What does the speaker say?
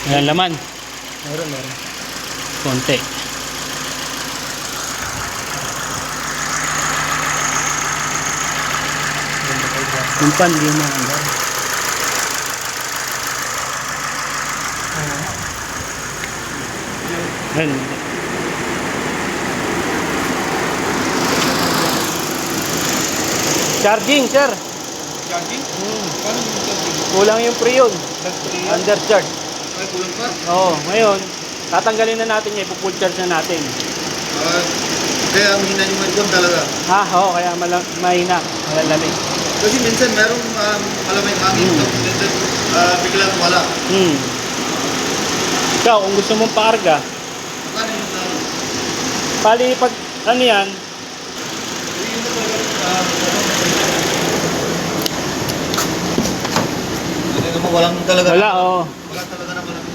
Ayan laman. Meron. Konti. Yung pan, di mo ang Ayan. Charging, sir. Charging? Paano yung charging? Kulang yung pre yun. Nag-3 Undercharge. Ay, kulang pa? Oo, ngayon, tatanggalin na natin yan, ipo-full charge na natin. Kaya ang hina yung mga talaga. Oo, kaya mahina, malalami. Kasi minsan merong malamay hangin, tapos minsan biglang wala. Ikaw, kung gusto mong paarga, Paano yung pali pag, ano yan, Ano mo, walang talaga. wala, oo. Wala talaga naman ang